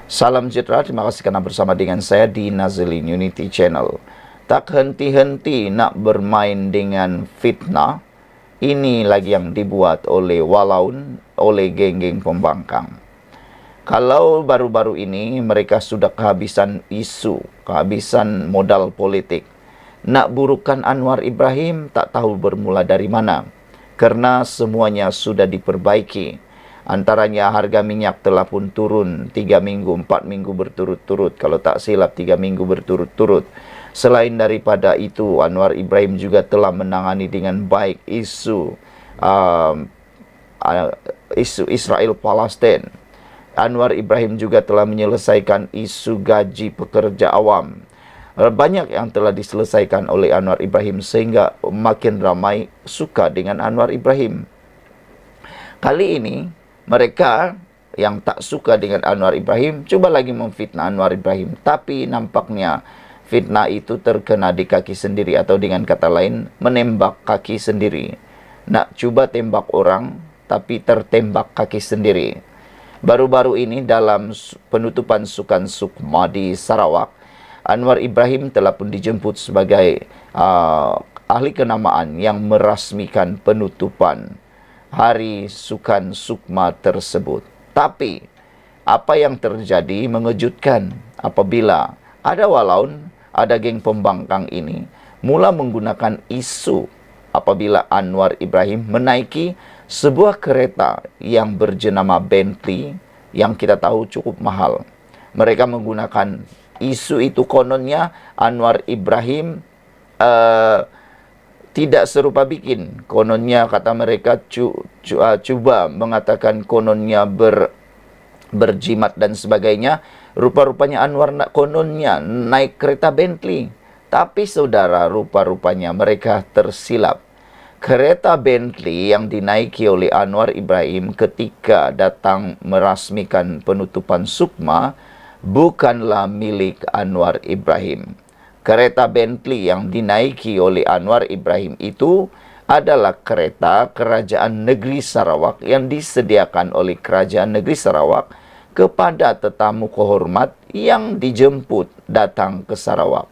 Salam sejahtera, terima kasih karena bersama dengan saya di Nazilin Unity Channel. Tak henti-henti nak bermain dengan fitnah, ini lagi yang dibuat oleh Walaun, oleh geng-geng pembangkang. Kalau baru-baru ini mereka sudah kehabisan isu, kehabisan modal politik. Nak burukan Anwar Ibrahim tak tahu bermula dari mana. Karena semuanya sudah diperbaiki. Antaranya harga minyak telah pun turun 3 minggu, 4 minggu berturut-turut. Kalau tak silap 3 minggu berturut-turut. Selain daripada itu, Anwar Ibrahim juga telah menangani dengan baik isu Israel-Palestin. Anwar Ibrahim juga telah menyelesaikan isu gaji pekerja awam. Banyak yang telah diselesaikan oleh Anwar Ibrahim sehingga makin ramai suka dengan Anwar Ibrahim. Kali ini, mereka yang tak suka dengan Anwar Ibrahim cuba lagi memfitnah Anwar Ibrahim. Tapi nampaknya fitnah itu terkena di kaki sendiri, atau dengan kata lain menembak kaki sendiri. Nak cuba tembak orang tapi tertembak kaki sendiri. Baru-baru ini dalam penutupan Sukan Sukma di Sarawak, Anwar Ibrahim telah pun dijemput sebagai ahli kenamaan yang merasmikan penutupan Hari Sukan Sukma tersebut. Tapi apa yang terjadi mengejutkan apabila ada Walaun, ada geng pembangkang ini mula menggunakan isu apabila Anwar Ibrahim menaiki sebuah kereta yang berjenama Bentley yang kita tahu cukup mahal. Mereka menggunakan isu itu, kononnya Anwar Ibrahim tidak serupa bikin. Kononnya kata mereka cuba mengatakan kononnya berjimat dan sebagainya. Rupa-rupanya Anwar kononnya naik kereta Bentley. Tapi saudara, rupa-rupanya mereka tersilap. Kereta Bentley yang dinaiki oleh Anwar Ibrahim ketika datang merasmikan penutupan Sukma bukanlah milik Anwar Ibrahim. Kereta Bentley yang dinaiki oleh Anwar Ibrahim itu adalah kereta Kerajaan Negeri Sarawak yang disediakan oleh Kerajaan Negeri Sarawak kepada tetamu kehormat yang dijemput datang ke Sarawak.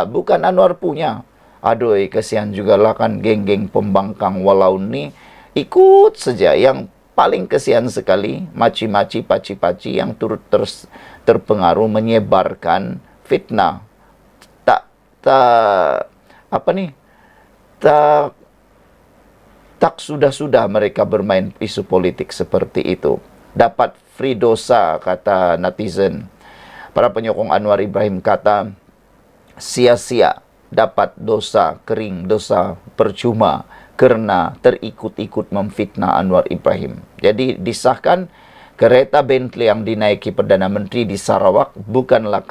Bukan Anwar punya. Aduh, kesian jugalah kan geng-geng pembangkang Walaun ni ikut saja. Yang paling kesian sekali, maci-maci, paci-paci yang turut terpengaruh menyebarkan fitnah. Tak sudah-sudah mereka bermain isu politik seperti itu. Dapat free dosa, kata netizen. Para penyokong Anwar Ibrahim kata, sia-sia dapat dosa kering, dosa percuma kerana terikut-ikut memfitnah Anwar Ibrahim. Jadi disahkan kereta Bentley yang dinaiki Perdana Menteri di Sarawak bukanlah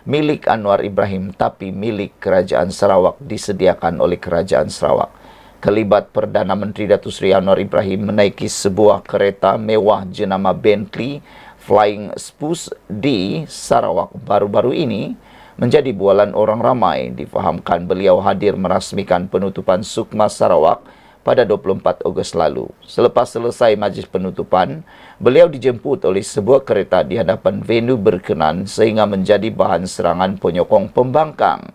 milik Anwar Ibrahim, tapi milik Kerajaan Sarawak, disediakan oleh Kerajaan Sarawak. Kelibat Perdana Menteri Datuk Seri Anwar Ibrahim menaiki sebuah kereta mewah jenama Bentley Flying Spurs di Sarawak baru-baru ini menjadi bualan orang ramai. Difahamkan beliau hadir merasmikan penutupan Sukma Sarawak pada 24 Ogos lalu. Selepas selesai majlis penutupan, beliau dijemput oleh sebuah kereta di hadapan venue berkenan sehingga menjadi bahan serangan penyokong pembangkang.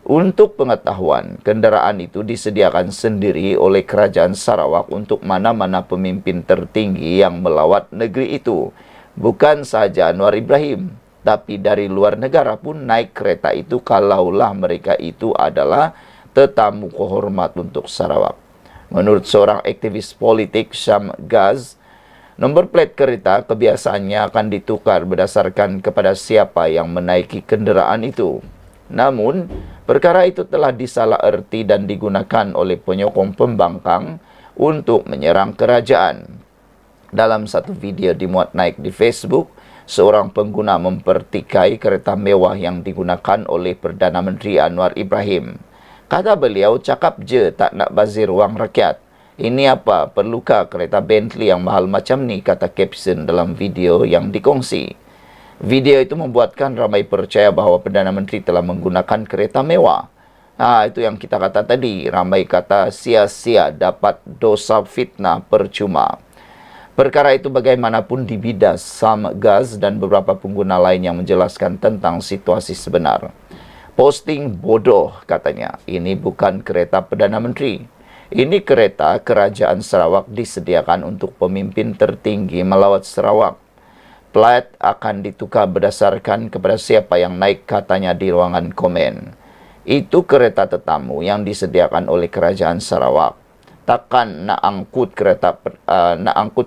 Untuk pengetahuan, kenderaan itu disediakan sendiri oleh Kerajaan Sarawak untuk mana-mana pemimpin tertinggi yang melawat negeri itu. Bukan sahaja Anwar Ibrahim, tapi dari luar negara pun naik kereta itu kalaulah mereka itu adalah tetamu kehormat untuk Sarawak. Menurut seorang aktivis politik, Syam Gaz, nombor plat kereta kebiasaannya akan ditukar berdasarkan kepada siapa yang menaiki kenderaan itu. Namun, perkara itu telah disalaherti dan digunakan oleh penyokong pembangkang untuk menyerang kerajaan. Dalam satu video dimuat naik di Facebook, seorang pengguna mempertikai kereta mewah yang digunakan oleh Perdana Menteri Anwar Ibrahim. Kata beliau, cakap je tak nak bazir wang rakyat. Ini apa? Perlukah kereta Bentley yang mahal macam ni? Kata caption dalam video yang dikongsi. Video itu membuatkan ramai percaya bahawa Perdana Menteri telah menggunakan kereta mewah. Itu yang kita kata tadi. Ramai kata sia-sia dapat dosa fitnah percuma. Perkara itu bagaimanapun dibidas Sam Gaz dan beberapa pengguna lain yang menjelaskan tentang situasi sebenar. Posting bodoh katanya, ini bukan kereta Perdana Menteri. Ini kereta Kerajaan Sarawak disediakan untuk pemimpin tertinggi melawat Sarawak. Plat akan ditukar berdasarkan kepada siapa yang naik katanya di ruangan komen. Itu kereta tetamu yang disediakan oleh Kerajaan Sarawak. Takkan nak angkut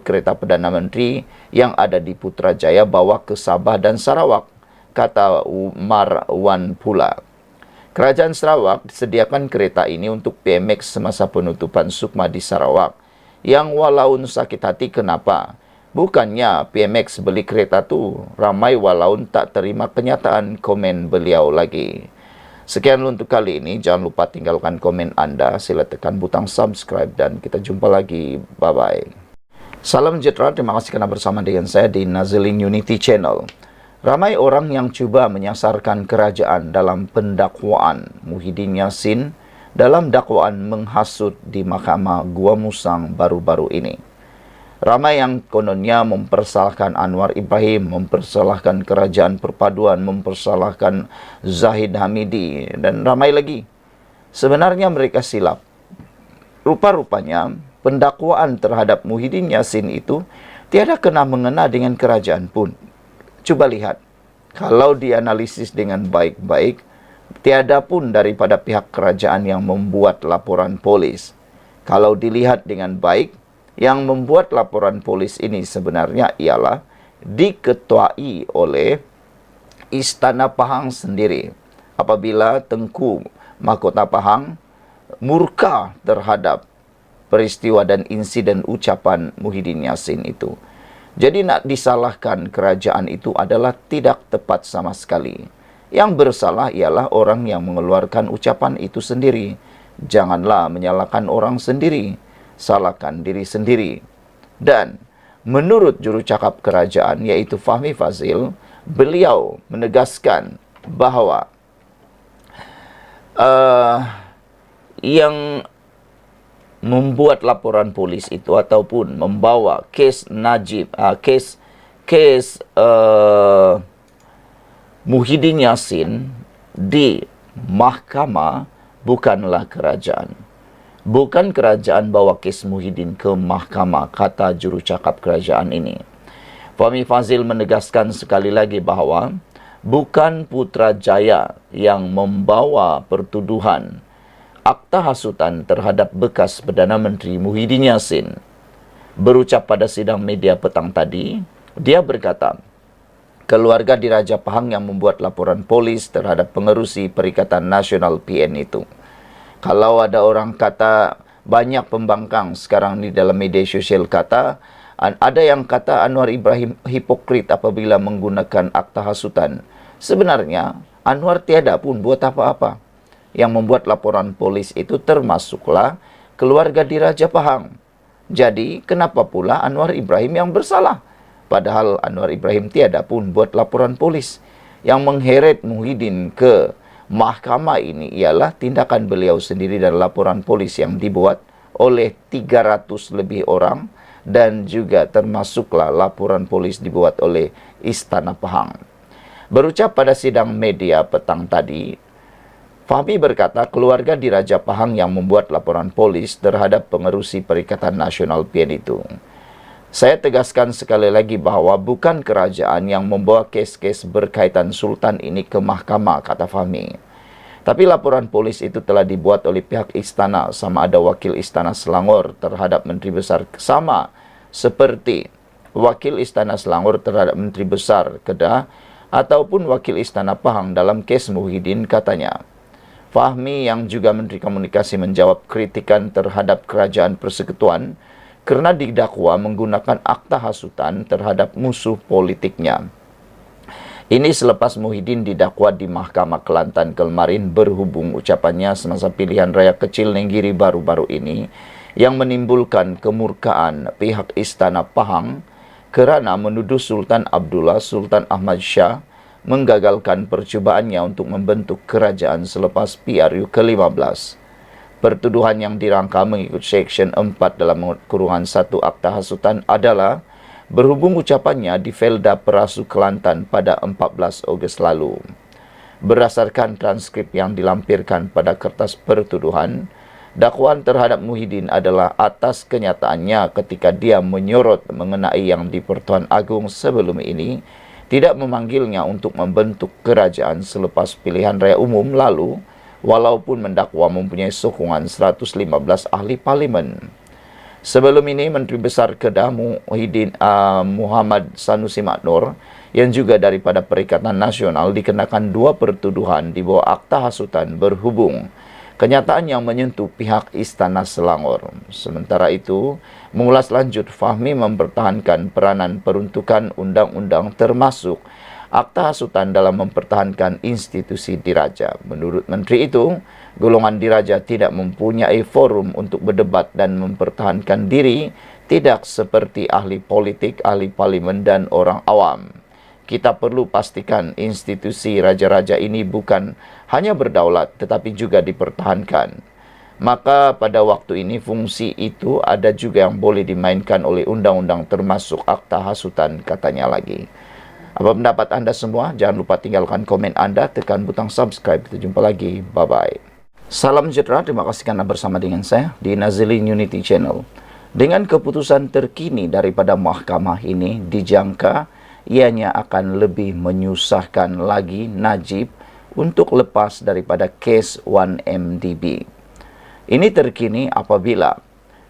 kereta Perdana Menteri yang ada di Putrajaya bawa ke Sabah dan Sarawak, kata Umar Wan pula. Kerajaan Sarawak disediakan kereta ini untuk PMX semasa penutupan Sukma di Sarawak. Yang walaun sakit hati kenapa? Bukannya PMX beli kereta tu, ramai walaun tak terima kenyataan, komen beliau lagi. Sekian untuk kali ini, jangan lupa tinggalkan komen anda, sila tekan butang subscribe dan kita jumpa lagi. Bye-bye. Salam sejahtera, terima kasih kerana bersama dengan saya di Nazilin Unity Channel. Ramai orang yang cuba menyasarkan kerajaan dalam pendakwaan Muhyiddin Yassin dalam dakwaan menghasut di Mahkamah Gua Musang baru-baru ini. Ramai yang kononnya mempersalahkan Anwar Ibrahim, mempersalahkan Kerajaan Perpaduan, mempersalahkan Zahid Hamidi dan ramai lagi. Sebenarnya mereka silap. Rupa-rupanya pendakwaan terhadap Muhyiddin Yassin itu tiada kena mengena dengan kerajaan pun. Cuba lihat, kalau dianalisis dengan baik-baik, tiada pun daripada pihak kerajaan yang membuat laporan polis. Kalau dilihat dengan baik, yang membuat laporan polis ini sebenarnya ialah diketuai oleh Istana Pahang sendiri. Apabila Tengku Mahkota Pahang murka terhadap peristiwa dan insiden ucapan Muhyiddin Yassin itu. Jadi nak disalahkan kerajaan itu adalah tidak tepat sama sekali. Yang bersalah ialah orang yang mengeluarkan ucapan itu sendiri. Janganlah menyalahkan orang sendiri. Salahkan diri sendiri. Dan menurut jurucakap kerajaan iaitu Fahmi Fadzil, beliau menegaskan bahawa yang membuat laporan polis itu ataupun membawa kes Muhyiddin Yassin di mahkamah bukanlah kerajaan. Bukan kerajaan bawa kes Muhyiddin ke mahkamah, kata jurucakap kerajaan ini. Fahmi Fadzil menegaskan sekali lagi bahawa bukan Putrajaya yang membawa pertuduhan akta hasutan terhadap bekas Perdana Menteri Muhyiddin Yassin. Berucap pada sidang media petang tadi, dia berkata, keluarga Diraja Pahang yang membuat laporan polis terhadap pengerusi Perikatan Nasional PN itu. Kalau ada orang kata, banyak pembangkang sekarang di dalam media sosial kata, ada yang kata Anwar Ibrahim hipokrit apabila menggunakan akta hasutan. Sebenarnya, Anwar tiada pun buat apa-apa. Yang membuat laporan polis itu termasuklah keluarga Diraja Pahang. Jadi, kenapa pula Anwar Ibrahim yang bersalah? Padahal Anwar Ibrahim tiada pun buat laporan polis. Yang mengheret Muhyiddin ke mahkamah ini ialah tindakan beliau sendiri dan laporan polis yang dibuat oleh 300 lebih orang dan juga termasuklah laporan polis dibuat oleh Istana Pahang. Berucap pada sidang media petang tadi, Fahmi berkata keluarga Diraja Pahang yang membuat laporan polis terhadap pengerusi Perikatan Nasional PN itu. Saya tegaskan sekali lagi bahawa bukan kerajaan yang membawa kes-kes berkaitan Sultan ini ke mahkamah, kata Fahmi. Tapi laporan polis itu telah dibuat oleh pihak istana, sama ada wakil Istana Selangor terhadap Menteri Besar, sama seperti wakil Istana Selangor terhadap Menteri Besar Kedah ataupun wakil Istana Pahang dalam kes Muhyiddin, katanya. Fahmi yang juga Menteri Komunikasi menjawab kritikan terhadap Kerajaan Persekutuan kerana didakwa menggunakan akta hasutan terhadap musuh politiknya. Ini selepas Muhyiddin didakwa di Mahkamah Kelantan kemarin berhubung ucapannya semasa pilihan raya kecil Nenggiri baru-baru ini yang menimbulkan kemurkaan pihak Istana Pahang kerana menuduh Sultan Abdullah Sultan Ahmad Shah menggagalkan percubaannya untuk membentuk kerajaan selepas PRU ke-15. Pertuduhan yang dirangka mengikut Seksyen 4 dalam kurungan 1 Akta Hasutan adalah berhubung ucapannya di Felda Perasu Kelantan pada 14 Ogos lalu. Berdasarkan transkrip yang dilampirkan pada kertas pertuduhan, dakwaan terhadap Muhyiddin adalah atas kenyataannya ketika dia menyorot mengenai yang di Pertuan Agong sebelum ini tidak memanggilnya untuk membentuk kerajaan selepas pilihan raya umum lalu, walaupun mendakwa mempunyai sokongan 115 ahli parlimen. Sebelum ini, Menteri Besar Kedah Muhyiddin Muhammad Sanusi Maknor yang juga daripada Perikatan Nasional dikenakan 2 pertuduhan di bawah Akta Hasutan berhubung kenyataan yang menyentuh pihak Istana Selangor. Sementara itu, mengulas lanjut, Fahmi mempertahankan peranan peruntukan undang-undang termasuk Akta Hasutan dalam mempertahankan institusi diraja. Menurut Menteri itu, golongan diraja tidak mempunyai forum untuk berdebat dan mempertahankan diri, tidak seperti ahli politik, ahli parlimen dan orang awam. Kita perlu pastikan institusi raja-raja ini bukan hanya berdaulat tetapi juga dipertahankan. Maka pada waktu ini fungsi itu ada juga yang boleh dimainkan oleh undang-undang termasuk Akta Hasutan, katanya lagi. Apa pendapat anda semua? Jangan lupa tinggalkan komen anda, tekan butang subscribe. Kita jumpa lagi. Bye-bye. Salam sejahtera, terima kasih karena bersama dengan saya di Nazilin Unity Channel. Dengan keputusan terkini daripada mahkamah ini, dijangka ianya akan lebih menyusahkan lagi Najib untuk lepas daripada kes 1MDB. Ini terkini apabila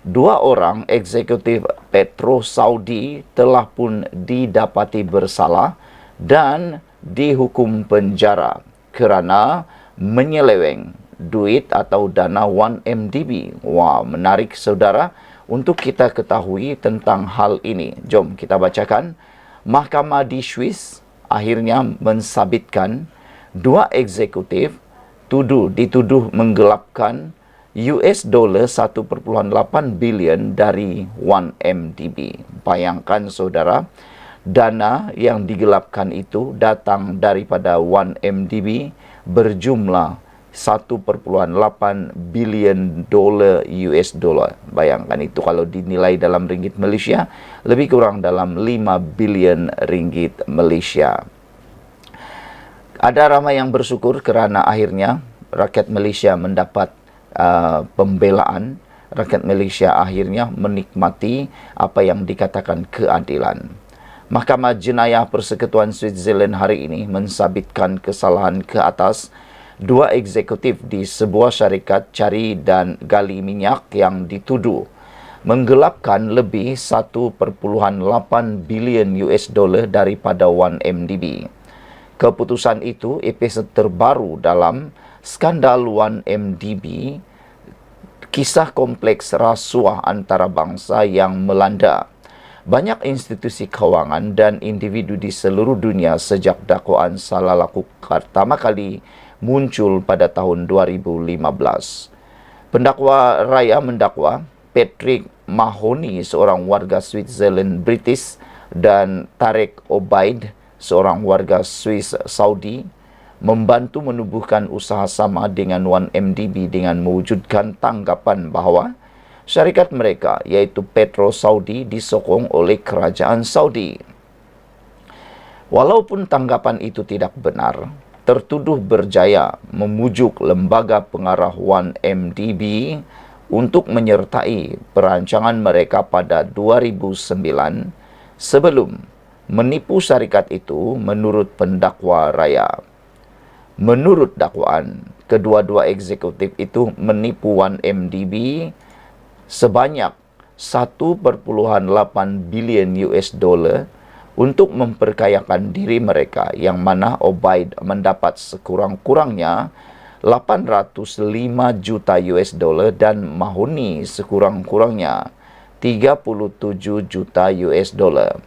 2 orang eksekutif Petro Saudi telah pun didapati bersalah dan dihukum penjara kerana menyeleweng duit atau dana 1MDB. Wah, menarik saudara untuk kita ketahui tentang hal ini. Jom kita bacakan. Mahkamah di Swiss akhirnya mensabitkan 2 eksekutif dituduh menggelapkan $1.8 bilion dari 1MDB. Bayangkan saudara, dana yang digelapkan itu datang daripada 1MDB berjumlah $1.8 billion US dollar. Bayangkan itu kalau dinilai dalam ringgit Malaysia, lebih kurang dalam 5 bilion ringgit Malaysia. Ada ramai yang bersyukur kerana akhirnya rakyat Malaysia mendapat pembelaan. Rakyat Malaysia akhirnya menikmati apa yang dikatakan keadilan. Mahkamah Jenayah Persekutuan Switzerland hari ini mensabitkan kesalahan ke atas 2 eksekutif di sebuah syarikat cari dan gali minyak yang dituduh menggelapkan lebih 1.8 bilion US dollar daripada 1MDB. Keputusan itu episod terbaru dalam skandal 1MDB, kisah kompleks rasuah antarabangsa yang melanda banyak institusi kewangan dan individu di seluruh dunia sejak dakwaan salah laku pertama kali muncul pada tahun 2015. Pendakwa raya mendakwa Patrick Mahoney, seorang warga Switzerland British, dan Tarek Obaid, seorang warga Swiss Saudi, membantu menubuhkan usaha sama dengan 1MDB dengan mewujudkan tanggapan bahawa syarikat mereka iaitu Petro Saudi disokong oleh kerajaan Saudi. Walaupun tanggapan itu tidak benar, tertuduh berjaya memujuk lembaga pengarah 1MDB untuk menyertai perancangan mereka pada 2009 sebelum menipu syarikat itu menurut pendakwa raya. Menurut dakwaan, kedua-dua eksekutif itu menipu 1MDB sebanyak 1.8 bilion US dollar untuk memperkayakan diri mereka, yang mana Obaid mendapat sekurang-kurangnya 805 juta US dollar dan Mahoney sekurang-kurangnya 37 juta US dollar.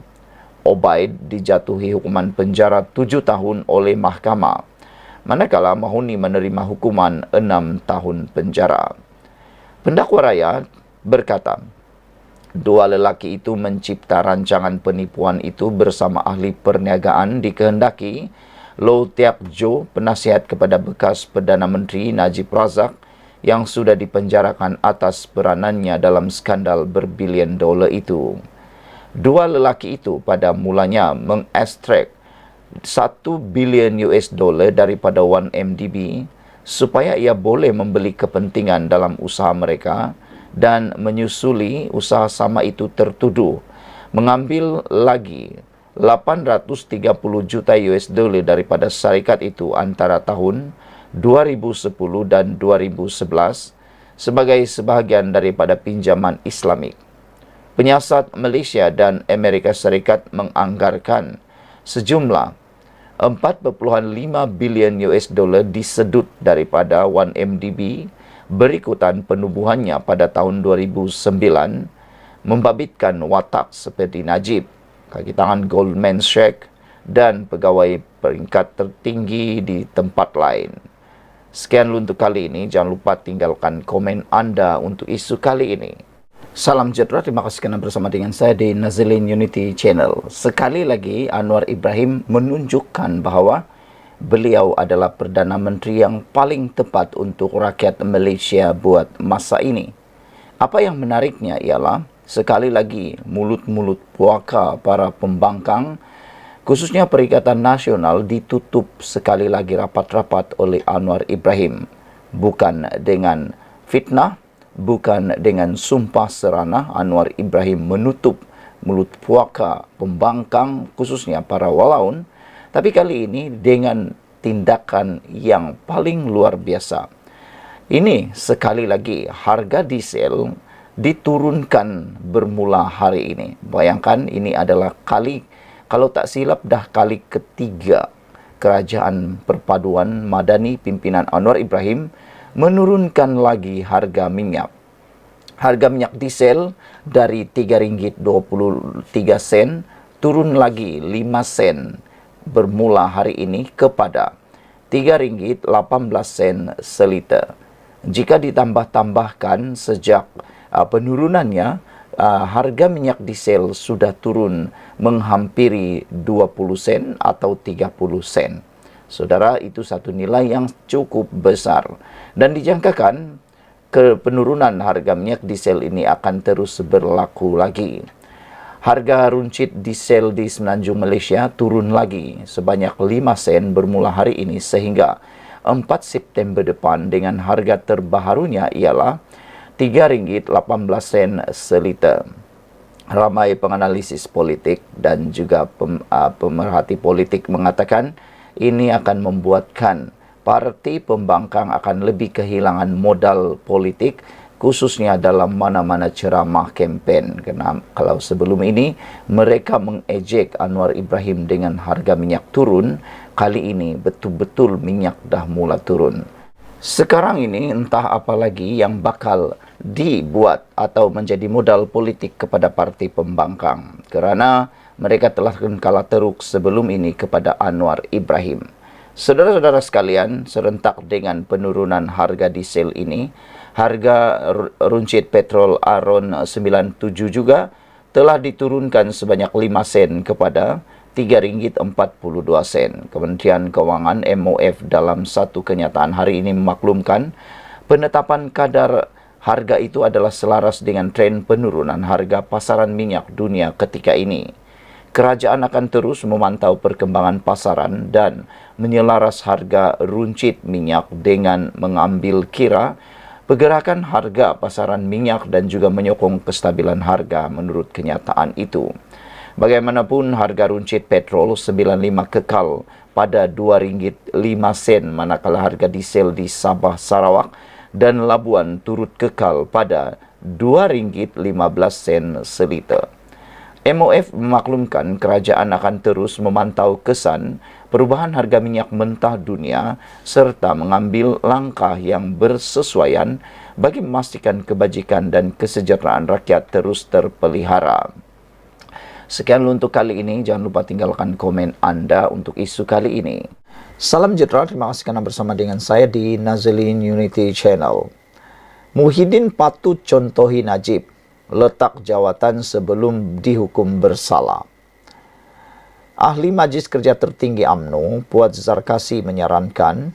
Obaid dijatuhi hukuman penjara 7 tahun oleh mahkamah, manakala Mahoney menerima hukuman 6 tahun penjara. Pendakwa raya berkata, 2 lelaki itu mencipta rancangan penipuan itu bersama ahli perniagaan dikehendaki Low Tiap Jo, penasihat kepada bekas Perdana Menteri Najib Razak, yang sudah dipenjarakan atas peranannya dalam skandal berbilion dolar itu. Dua lelaki itu pada mulanya mengekstrak 1 bilion US dollar daripada 1MDB supaya ia boleh membeli kepentingan dalam usaha mereka, dan menyusuli usaha sama itu tertuduh mengambil lagi 830 juta US dollar daripada syarikat itu antara tahun 2010 dan 2011 sebagai sebahagian daripada pinjaman Islamik. Penyiasat Malaysia dan Amerika Serikat menganggarkan sejumlah 4.5 bilion US dollar disedut daripada 1MDB berikutan penubuhannya pada tahun 2009 membabitkan watak seperti Najib, kaki tangan Goldman Sachs dan pegawai peringkat tertinggi di tempat lain. Sekian untuk kali ini. Jangan lupa tinggalkan komen anda untuk isu kali ini. Salam sejahtera, terima kasih kerana bersama dengan saya di Nazilin Unity Channel. Sekali lagi Anwar Ibrahim menunjukkan bahawa beliau adalah Perdana Menteri yang paling tepat untuk rakyat Malaysia buat masa ini. Apa yang menariknya ialah sekali lagi mulut-mulut puaka para pembangkang, khususnya Perikatan Nasional, ditutup sekali lagi rapat-rapat oleh Anwar Ibrahim. Bukan dengan fitnah, bukan dengan sumpah serana, Anwar Ibrahim menutup mulut puaka pembangkang, khususnya para walaun, tapi kali ini dengan tindakan yang paling luar biasa. Ini sekali lagi harga diesel diturunkan bermula hari ini. Bayangkan, ini adalah kalau tak silap dah kali ketiga Kerajaan Perpaduan Madani pimpinan Anwar Ibrahim menurunkan lagi harga minyak. Harga minyak diesel dari RM3.23 turun lagi 5 sen bermula hari ini kepada RM3.18 seliter. Jika ditambah-tambahkan sejak penurunannya, harga minyak diesel sudah turun menghampiri 20 sen atau 30 sen. Saudara, itu satu nilai yang cukup besar. Dan dijangkakan penurunan harga minyak diesel ini akan terus berlaku lagi. Harga runcit diesel di Semenanjung Malaysia turun lagi sebanyak 5 sen bermula hari ini sehingga 4 September depan, dengan harga terbaharunya ialah RM3.18 seliter. Ramai penganalisis politik dan juga pemerhati politik mengatakan ini akan membuatkan parti pembangkang akan lebih kehilangan modal politik, khususnya dalam mana-mana ceramah kempen. Kerana kalau sebelum ini mereka mengejek Anwar Ibrahim dengan harga minyak turun, kali ini betul-betul minyak dah mula turun. Sekarang ini entah apa lagi yang bakal dibuat atau menjadi modal politik kepada parti pembangkang, kerana mereka telah kalah teruk sebelum ini kepada Anwar Ibrahim. Saudara-saudara sekalian, serentak dengan penurunan harga diesel ini, harga runcit petrol Aron 97 juga telah diturunkan sebanyak 5 sen kepada RM3.42. Kementerian Kewangan MOF dalam satu kenyataan hari ini memaklumkan penetapan kadar harga itu adalah selaras dengan tren penurunan harga pasaran minyak dunia ketika ini. Kerajaan akan terus memantau perkembangan pasaran dan menyelaras harga runcit minyak dengan mengambil kira pergerakan harga pasaran minyak dan juga menyokong kestabilan harga menurut kenyataan itu. Bagaimanapun, harga runcit petrol 95 kekal pada RM2.05, manakala harga diesel di Sabah, Sarawak dan Labuan turut kekal pada RM2.15 seliter. MOF memaklumkan kerajaan akan terus memantau kesan perubahan harga minyak mentah dunia serta mengambil langkah yang bersesuaian bagi memastikan kebajikan dan kesejahteraan rakyat terus terpelihara. Sekian untuk kali ini. Jangan lupa tinggalkan komen anda untuk isu kali ini. Salam sejahtera, terima kasih kerana bersama dengan saya di Nazilin Unity Channel. Muhyiddin patut contohi Najib, letak jawatan sebelum dihukum bersalah. Ahli Majlis Kerja Tertinggi UMNO, Puan Zarkasi menyarankan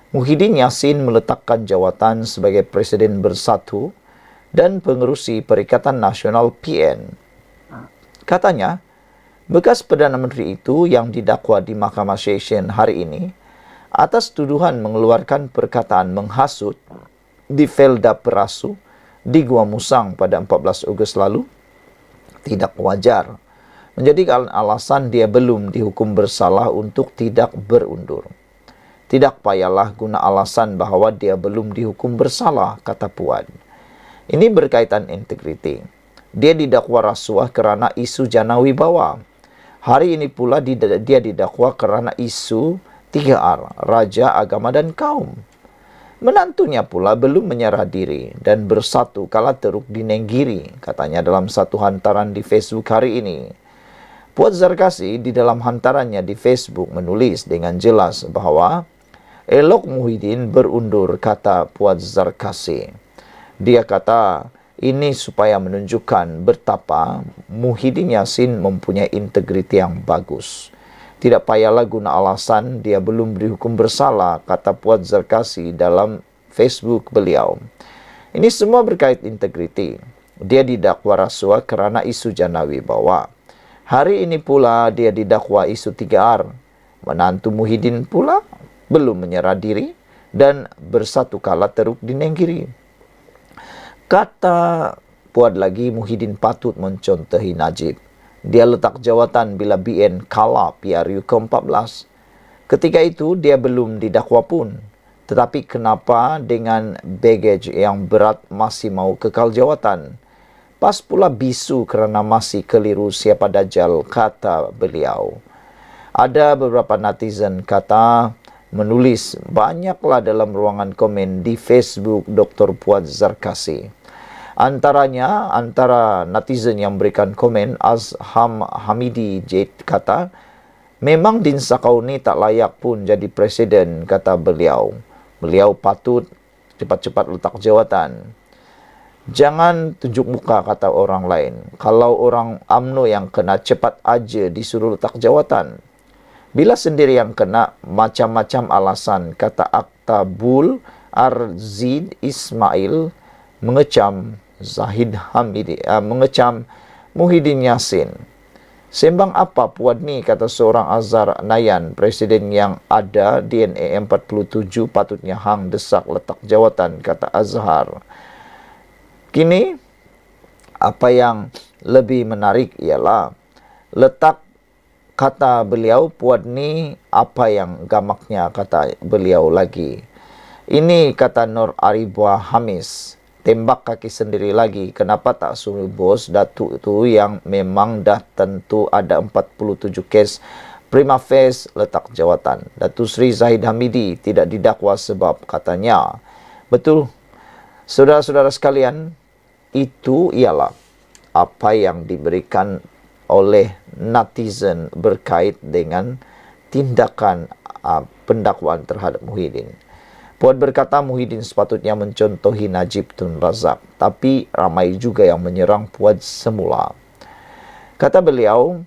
Muhyiddin Yassin meletakkan jawatan sebagai Presiden Bersatu dan pengerusi Perikatan Nasional PN. Katanya, bekas Perdana Menteri itu yang didakwa di Mahkamah Session hari ini atas tuduhan mengeluarkan perkataan menghasut di Felda Perasu di Gua Musang pada 14 Ogos lalu tidak wajar, menjadi alasan dia belum dihukum bersalah untuk tidak berundur. Tidak payahlah guna alasan bahawa dia belum dihukum bersalah, kata Puan. Ini berkaitan integriti. Dia didakwa rasuah kerana isu jana wibawa. Hari ini pula dia didakwa kerana isu 3R, Raja, Agama dan Kaum. Menantunya pula belum menyerah diri dan bersatu kala teruk di Nenggiri, katanya dalam satu hantaran di Facebook hari ini. Puan Zarkasi di dalam hantarannya di Facebook menulis dengan jelas bahawa elok Muhyiddin berundur, kata Puan Zarkasi. Dia kata ini supaya menunjukkan betapa Muhyiddin Yassin mempunyai integriti yang bagus. Tidak payahlah guna alasan dia belum dihukum bersalah, kata Puan Zarkasi dalam Facebook beliau. Ini semua berkait integriti. Dia didakwa rasuah kerana isu jana wibawa. Hari ini pula dia didakwa isu 3R. Menantu Muhyiddin pula belum menyerah diri dan bersatu kala teruk di Nenggiri. Kata Puan lagi, Muhyiddin patut mencontohi Najib. Dia letak jawatan bila BN kalah PRU ke-14. Ketika itu dia belum didakwa pun. Tetapi kenapa dengan baggage yang berat masih mau kekal jawatan? Pas pula bisu kerana masih keliru siapa Dajjal, kata beliau. Ada beberapa netizen kata menulis banyaklah dalam ruangan komen di Facebook Dr. Puan Zarkasi. Antara netizen yang berikan komen, Azham Hamidi J kata, memang Din Sakau ni tak layak pun jadi presiden, kata beliau. Beliau patut cepat-cepat letak jawatan. Jangan tunjuk muka, kata orang lain. Kalau orang UMNO yang kena, cepat aja disuruh letak jawatan. Bila sendiri yang kena, macam-macam alasan, kata Aktabul Arzid Ismail mengecam mengecam Muhyiddin Yassin. Sembang apa Puan ni, kata seorang Azhar Nayan, presiden yang ada DNA 47 patutnya hang desak letak jawatan, kata Azhar. Kini, apa yang lebih menarik ialah letak, kata beliau, Puan ni apa yang gamaknya, kata beliau lagi. Ini kata Nur Aribwa Hamis. Tembak kaki sendiri lagi. Kenapa tak suruh bos Datuk itu yang memang dah tentu ada 47 kes prima facie letak jawatan. Datuk Seri Zahid Hamidi tidak didakwa sebab katanya. Betul, saudara-saudara sekalian, itu ialah apa yang diberikan oleh netizen berkait dengan tindakan pendakwaan terhadap Muhyiddin. Puan berkata Muhyiddin sepatutnya mencontohi Najib Tun Razak, tapi ramai juga yang menyerang Puan semula. Kata beliau,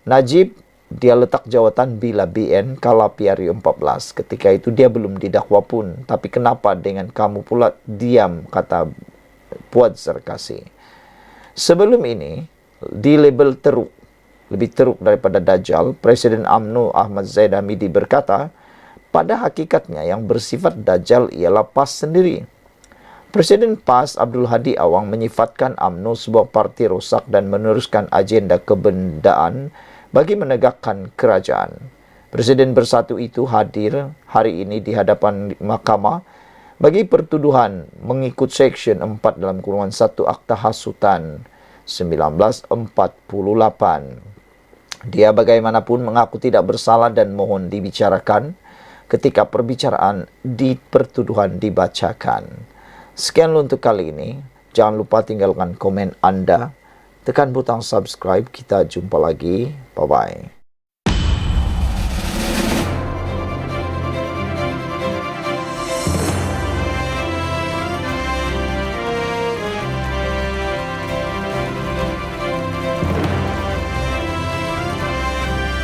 Najib dia letak jawatan bila BN kalah PRU 14. Ketika itu dia belum didakwa pun, tapi kenapa dengan kamu pula diam, kata Puan Zarkasi. Sebelum ini, di label teruk, lebih teruk daripada Dajjal, Presiden UMNO Ahmad Zaid Hamidi berkata, pada hakikatnya yang bersifat Dajjal ialah PAS sendiri. Presiden PAS Abdul Hadi Awang menyifatkan UMNO sebuah parti rosak dan meneruskan agenda kebendaan bagi menegakkan kerajaan. Presiden Bersatu itu hadir hari ini di hadapan mahkamah bagi pertuduhan mengikut Seksyen 4 dalam kurungan 1 Akta Hasutan 1948. Dia bagaimanapun mengaku tidak bersalah dan mohon dibicarakan ketika perbicaraan di pertuduhan dibacakan. Sekian untuk kali ini. Jangan lupa tinggalkan komen Anda. Tekan butang subscribe. Kita jumpa lagi. Bye-bye.